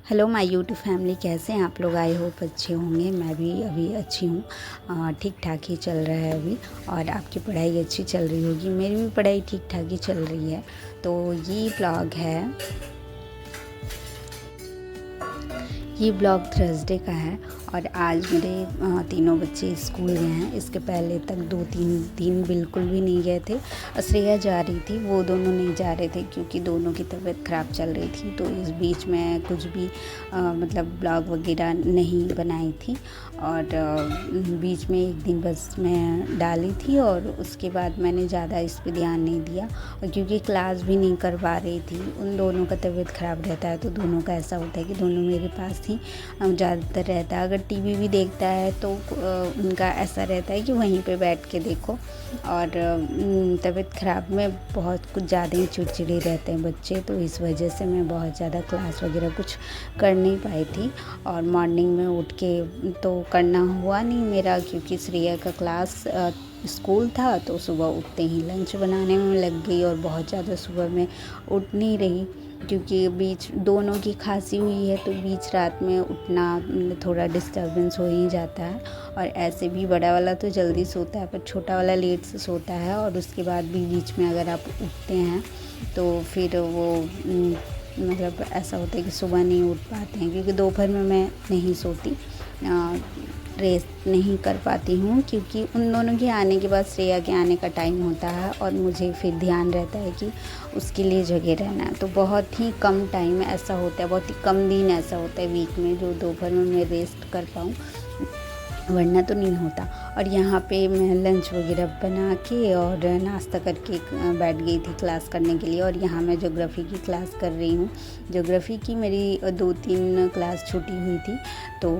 Hello my YouTube family, कैसे हैं आप लोग। आई होप अच्छे होंगे। मैं भी अभी अच्छी हूँ। ठीक ठाक ही चल रहा है अभी। और आपकी पढ़ाई अच्छी चल रही होगी। मेरी भी पढ़ाई ठीक ठाक ही चल रही है। तो ये ब्लॉग थर्सडे का है। और आज मेरे तीनों बच्चे स्कूल गए हैं। इसके पहले तक 2-3 दिन बिल्कुल भी नहीं गए थे। श्रेया जा रही थी, वो दोनों नहीं जा रहे थे क्योंकि दोनों की तबीयत ख़राब चल रही थी। तो इस बीच में कुछ भी मतलब ब्लॉग वगैरह नहीं बनाई थी। और बीच में एक दिन बस मैं डाली थी और उसके बाद मैंने ज़्यादा इस पर ध्यान नहीं दिया। और क्योंकि क्लास भी नहीं करवा रही थी, उन दोनों का तबीयत ख़राब रहता है तो दोनों का ऐसा होता है कि दोनों मेरे पास ही ज़्यादातर रहता है। अगर टीवी भी देखता है तो उनका ऐसा रहता है कि वहीं पे बैठ के देखो। और तबीयत ख़राब में बहुत कुछ ज़्यादा ही चिड़चिड़े रहते हैं बच्चे। तो इस वजह से मैं बहुत ज़्यादा क्लास वगैरह कुछ कर नहीं पाई थी। और मॉर्निंग में उठ के तो करना हुआ नहीं मेरा, क्योंकि श्रेया का क्लास स्कूल था। तो सुबह उठते ही लंच बनाने में लग गई और बहुत ज़्यादा सुबह में उठ नहीं रही, क्योंकि बीच दोनों की खांसी हुई है। तो बीच रात में उठना थोड़ा डिस्टर्बेंस हो ही जाता है। और ऐसे भी बड़ा वाला तो जल्दी सोता है पर छोटा वाला लेट से सोता है। और उसके बाद भी बीच में अगर आप उठते हैं तो फिर वो मतलब ऐसा होता है कि सुबह नहीं उठ पाते हैं, क्योंकि दोपहर में मैं नहीं सोती, रेस्ट नहीं कर पाती हूँ। क्योंकि उन दोनों के आने के बाद श्रेया के आने का टाइम होता है और मुझे फिर ध्यान रहता है कि उसके लिए जगह रहना है। तो बहुत ही कम टाइम ऐसा होता है, बहुत ही कम दिन ऐसा होता है वीक में जो दोपहर में मैं रेस्ट कर पाऊँ, वरना तो नहीं होता। और यहाँ पे मैं लंच वगैरह बना के और नाश्ता करके बैठ गई थी क्लास करने के लिए। और यहाँ मैं ज्योग्राफ़ी की क्लास कर रही हूँ। ज्योग्राफ़ी की मेरी 2-3 क्लास छूटी हुई थी। तो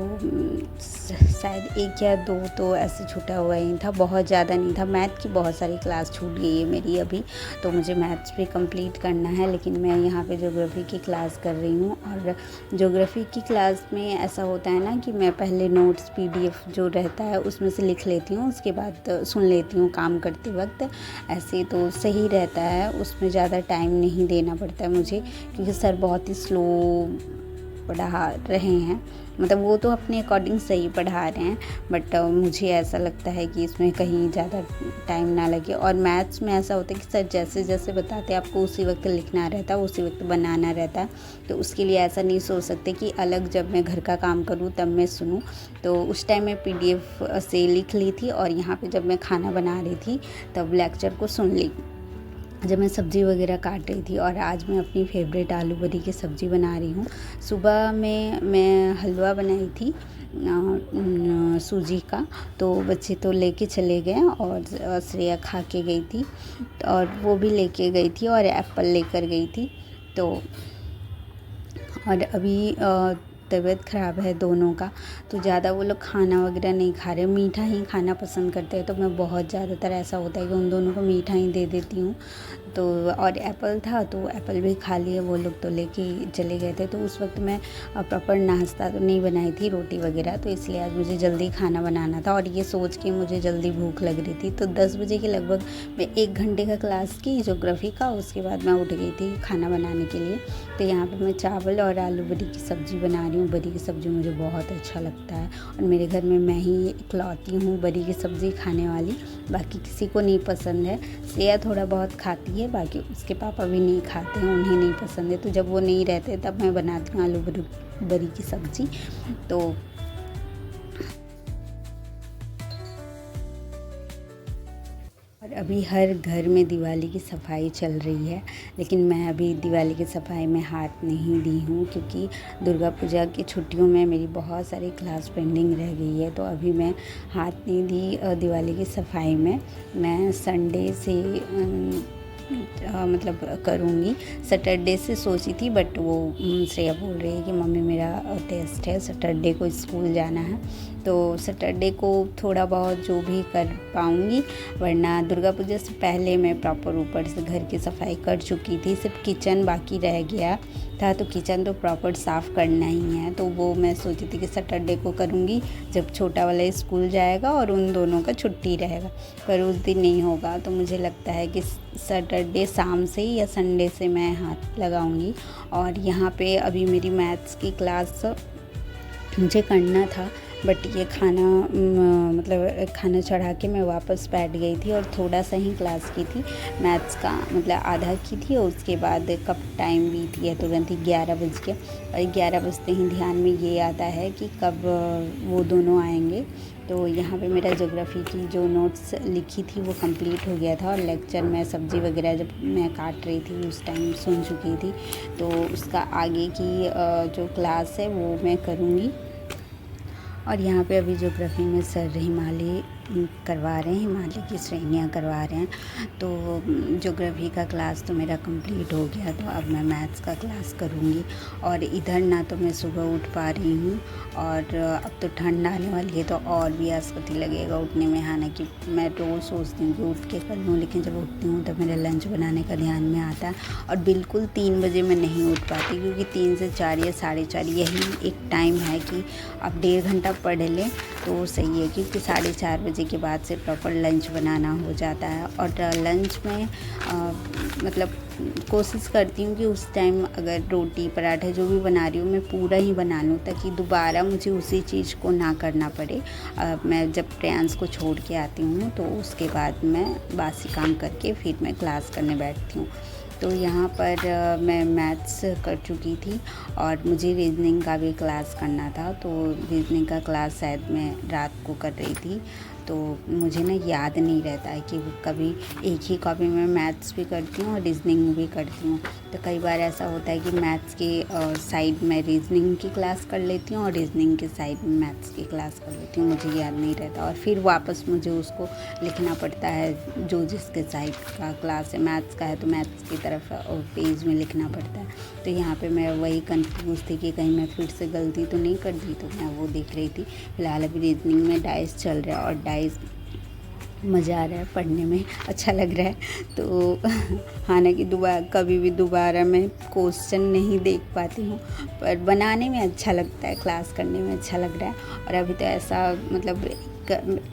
शायद 1 या 2 तो ऐसे छूटा हुआ ही था, बहुत ज़्यादा नहीं था। मैथ की बहुत सारी क्लास छूट गई है मेरी अभी, तो मुझे मैथ्स भी कंप्लीट करना है। लेकिन मैं यहाँ पे ज्योग्राफ़ी की क्लास कर रही हूँ। और ज्योग्राफ़ी की क्लास में ऐसा होता है ना कि मैं पहले नोट्स PDF जो रहता है उसमें से लिख लेती हूँ, उसके बाद सुन लेती हूँ काम करते वक्त। ऐसे तो सही रहता है, उसमें ज़्यादा टाइम नहीं देना पड़ता है मुझे, क्योंकि सर बहुत ही स्लो पढ़ा रहे हैं। मतलब वो तो अपने अकॉर्डिंग सही पढ़ा रहे हैं, बट मुझे ऐसा लगता है कि इसमें कहीं ज़्यादा टाइम ना लगे। और मैथ्स में ऐसा होता है कि सर जैसे जैसे बताते हैं आपको उसी वक्त लिखना रहता है, उसी वक्त बनाना रहता है। तो उसके लिए ऐसा नहीं सोच सकते कि अलग जब मैं घर का काम करूँ तब मैं सुनूँ। तो उस टाइम मैं PDF से लिख ली थी और यहाँ पर जब मैं खाना बना रही थी तब लेक्चर को सुन ली, जब मैं सब्ज़ी वगैरह काट रही थी। और आज मैं अपनी फेवरेट आलू बड़ी की सब्ज़ी बना रही हूँ। सुबह में मैं हलवा बनाई थी सूजी का, तो बच्चे तो लेके चले गए और श्रेया खा के गई थी और वो भी लेके गई थी और एप्पल लेकर गई थी। तो और अभी तबीयत ख़राब है दोनों का, तो ज़्यादा वो लोग खाना वगैरह नहीं खा रहे, मीठा ही खाना पसंद करते हैं। तो मैं बहुत ज़्यादातर ऐसा होता है कि उन दोनों को मीठा ही दे देती हूँ। तो और एप्पल था तो एप्पल भी खा लिए वो लोग, तो लेके चले गए थे। तो उस वक्त मैं प्रॉपर नाश्ता तो नहीं बनाई थी, रोटी वगैरह, तो इसलिए आज मुझे जल्दी खाना बनाना था। और ये सोच के मुझे जल्दी भूख लग रही थी। तो 10 बजे के लगभग मैं 1 घंटे का क्लास की ज्योग्राफ़ी का, उसके बाद मैं उठ गई थी खाना बनाने के लिए। तो यहाँ पर मैं चावल और आलू बड़ी की सब्ज़ी बना रही हूँ। बड़ी की सब्ज़ी मुझे बहुत अच्छा लगता है और मेरे घर में मैं ही इकलौती हूँ बड़ी की सब्ज़ी खाने वाली, बाकी किसी को नहीं पसंद है। श्रेया थोड़ा बहुत खाती है, बाकी उसके पापा भी नहीं खाते हैं, उन्हें नहीं पसंद है। तो जब वो नहीं रहते तब मैं बनाती हूँ आलू बड़ी की सब्ज़ी। तो और अभी हर घर में दिवाली की सफाई चल रही है, लेकिन मैं अभी दिवाली की सफाई में हाथ नहीं दी हूँ, क्योंकि दुर्गा पूजा की छुट्टियों में मेरी बहुत सारी क्लास पेंडिंग रह गई है। तो अभी मैं हाथ नहीं दी दिवाली की सफाई में। मैं संडे से मतलब करूँगी। सैटरडे से सोची थी, बट वो श्रेया बोल रही है कि मम्मी मेरा टेस्ट है, सैटरडे को स्कूल जाना है, तो सैटरडे को थोड़ा बहुत जो भी कर पाऊँगी, वरना दुर्गा पूजा से पहले मैं प्रॉपर ऊपर से घर की सफाई कर चुकी थी। सिर्फ किचन बाकी रह गया था, तो किचन तो प्रॉपर साफ़ करना ही है। तो वो मैं सोची थी कि सैटरडे को करूँगी, जब छोटा वाला स्कूल जाएगा और उन दोनों का छुट्टी रहेगा, पर उस दिन नहीं होगा। तो मुझे लगता है कि सैटरडे शाम से या संडे से मैं हाथ लगाऊंगी। और यहाँ पे अभी मेरी मैथ्स की क्लास मुझे करना था, बट ये मतलब खाना चढ़ा के मैं वापस बैठ गई थी और थोड़ा सा ही क्लास की थी मैथ्स का, मतलब आधा की थी। और उसके बाद कब टाइम बीत गया, तुरंत ही 11 बज गया। और 11 बजते ही ध्यान में ये आता है कि कब वो दोनों आएंगे। तो यहाँ पे मेरा ज्योग्राफी की जो नोट्स लिखी थी वो कंप्लीट हो गया था, और लेक्चर में सब्ज़ी वगैरह जब मैं काट रही थी उस टाइम सुन चुकी थी। तो उसका आगे की जो क्लास है वो मैं करूँगी। और यहाँ पे अभी ज्योग्राफी में सर हिमालय करवा रहे हैं, हिमालय की श्रेणियाँ करवा रहे हैं। तो ज्योग्राफी का क्लास तो मेरा कंप्लीट हो गया, तो अब मैं मैथ्स का क्लास करूँगी। और इधर ना तो मैं सुबह उठ पा रही हूँ, और अब तो ठंड आने वाली है तो और भी आसकती लगेगा उठने में। हालांकि मैं रोज़ सोचती हूँ कि उठ के कर लूँ, लेकिन जब उठती हूँ तो मेरा लंच बनाने का ध्यान में आता है। और बिल्कुल 3 बजे मैं नहीं उठ पाती, क्योंकि 3 से 4 या 4:30 यही एक टाइम है कि आप 1.5 घंटा पढ़ लें तो सही है, क्योंकि 4:30 बजे के बाद से प्रॉपर लंच बनाना हो जाता है। और लंच में मतलब कोशिश करती हूँ कि उस टाइम अगर रोटी पराठे जो भी बना रही हूँ मैं पूरा ही बना लूँ, ताकि दोबारा मुझे उसी चीज़ को ना करना पड़े। मैं जब प्रेयांश को छोड़ के आती हूँ तो उसके बाद मैं बासी काम करके फिर मैं क्लास करने बैठती हूँ। तो यहाँ पर मैं मैथ्स कर चुकी थी, और मुझे रीजनिंग का भी क्लास करना था। तो रीजनिंग का क्लास शायद मैं रात को कर रही थी, तो मुझे ना याद नहीं रहता है कि कभी एक ही कॉपी में मैथ्स भी करती हूँ और रीजनिंग भी करती हूँ। तो कई बार ऐसा होता है कि मैथ्स के साइड में रीजनिंग की क्लास कर लेती हूँ और रीजनिंग के साइड में मैथ्स की क्लास कर लेती हूँ, मुझे याद नहीं रहता। और फिर वापस मुझे उसको लिखना पड़ता है, जो जिसके साइड का क्लास है, मैथ्स का है तो मैथ्स की तरफ पेज में लिखना पड़ता है। तो यहाँ पे मैं वही कंफ्यूज थी कि कहीं मैं फिर से गलती तो नहीं कर दी, तो मैं वो देख रही थी। फिलहाल अभी रीजनिंग में डाइस चल रहा है, और डाइस मज़ा आ रहा है पढ़ने में, अच्छा लग रहा है। तो हालांकि कभी भी दोबारा मैं क्वेश्चन नहीं देख पाती हूँ, पर बनाने में अच्छा लगता है, क्लास करने में अच्छा लग रहा है। और अभी तो ऐसा मतलब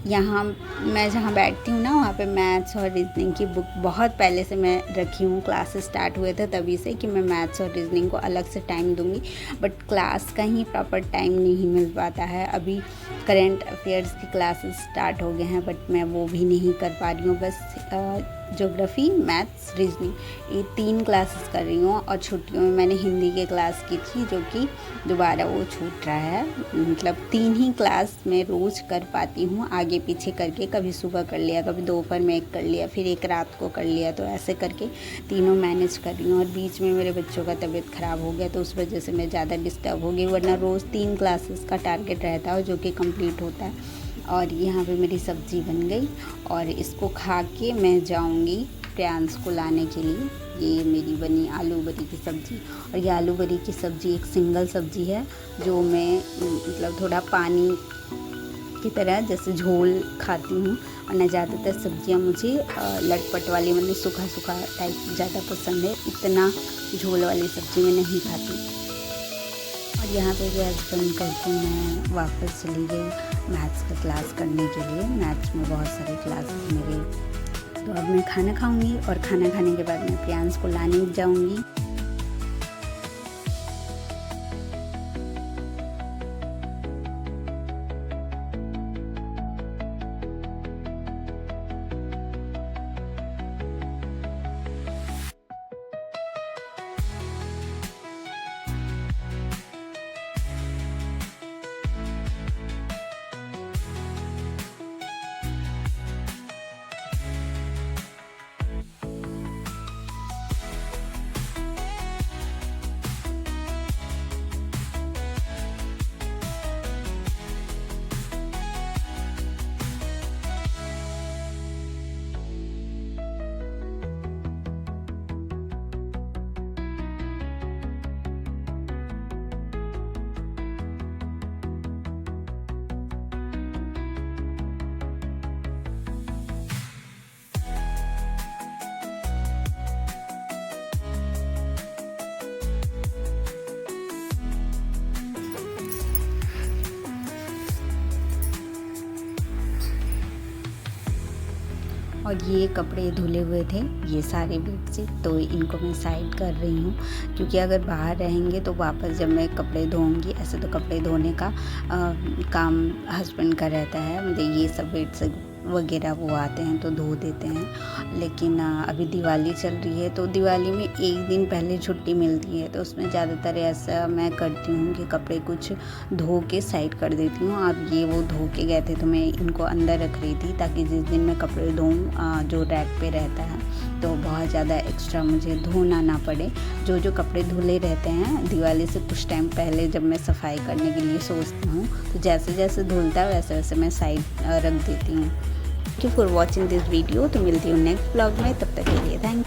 यहाँ मैं जहाँ बैठती हूँ ना, वहाँ पे मैथ्स और रीजनिंग की बुक बहुत पहले से मैं रखी हूँ। क्लासेस स्टार्ट हुए थे तभी से कि मैं मैथ्स और रीजनिंग को अलग से टाइम दूँगी, बट क्लास का ही प्रॉपर टाइम नहीं मिल पाता है। अभी करेंट अफेयर्स की क्लासेस स्टार्ट हो गए हैं, बट मैं वो भी नहीं कर पा रही हूँ। बस ज्योग्राफी, मैथ्स, रीजनिंग, ये 3 क्लासेस कर रही हूँ। और छुट्टियों में मैंने हिंदी की क्लास की थी, जो कि दोबारा वो छूट रहा है। मतलब 3 ही क्लास मैं रोज़ कर पाती हूँ, आगे पीछे करके। कभी सुबह कर लिया, कभी दोपहर में एक कर लिया, फिर एक रात को कर लिया, तो ऐसे करके तीनों मैनेज कर रही हूँ। और बीच में मेरे बच्चों का तबीयत ख़राब हो गया, तो उस वजह से मैं ज़्यादा डिस्टर्ब हो गई, वरना रोज़ 3 क्लासेस का टारगेट रहता है जो कि कंप्लीट होता है। और यहाँ पे मेरी सब्ज़ी बन गई, और इसको खा के मैं जाऊँगी प्रेयांश को लाने के लिए। ये मेरी बनी आलू बरी की सब्ज़ी। और ये आलू बरी की सब्ज़ी एक सिंगल सब्ज़ी है, जो मैं मतलब थोड़ा पानी की तरह जैसे झोल खाती हूँ। और न ज़्यादातर सब्ज़ियाँ मुझे लटपट वाली, मतलब सूखा सूखा टाइप ज़्यादा पसंद है, इतना झोल वाली सब्ज़ी मैं नहीं खाती। और यहाँ पे गैस बंद करके मैं वापस चली गई मैथ्स का क्लास करने के लिए। मैथ्स में बहुत सारे क्लासेस मेरे। तो अब मैं खाना खाऊंगी, और खाना खाने के बाद मैं प्रेयांश को लाने जाऊंगी। और ये कपड़े धुले हुए थे, ये सारे बेडशीट, तो इनको मैं साइड कर रही हूँ क्योंकि अगर बाहर रहेंगे तो वापस जब मैं कपड़े धोऊंगी, ऐसे तो कपड़े धोने का काम हस्बैंड का रहता है, मतलब ये सब बेडशीट वगैरह वो आते हैं तो धो देते हैं। लेकिन अभी दिवाली चल रही है तो दिवाली में एक दिन पहले छुट्टी मिलती है, तो उसमें ज़्यादातर ऐसा मैं करती हूँ कि कपड़े कुछ धो के साइड कर देती हूँ। अब ये वो धो के गए थे तो मैं इनको अंदर रख रही थी ताकि जिस दिन मैं कपड़े धोऊँ जो रैक पे रहता है तो बहुत ज़्यादा एक्स्ट्रा मुझे धोना ना पड़े। जो कपड़े धुले रहते हैं दिवाली से कुछ टाइम पहले जब मैं सफाई करने के लिए सोचती हूँ तो जैसे जैसे धुलता है वैसे वैसे मैं साइड रख देती हूँ। Thank you for watching this video. तो मिलती हूँ नेक्स्ट ब्लॉग में, तब तक के लिए थैंक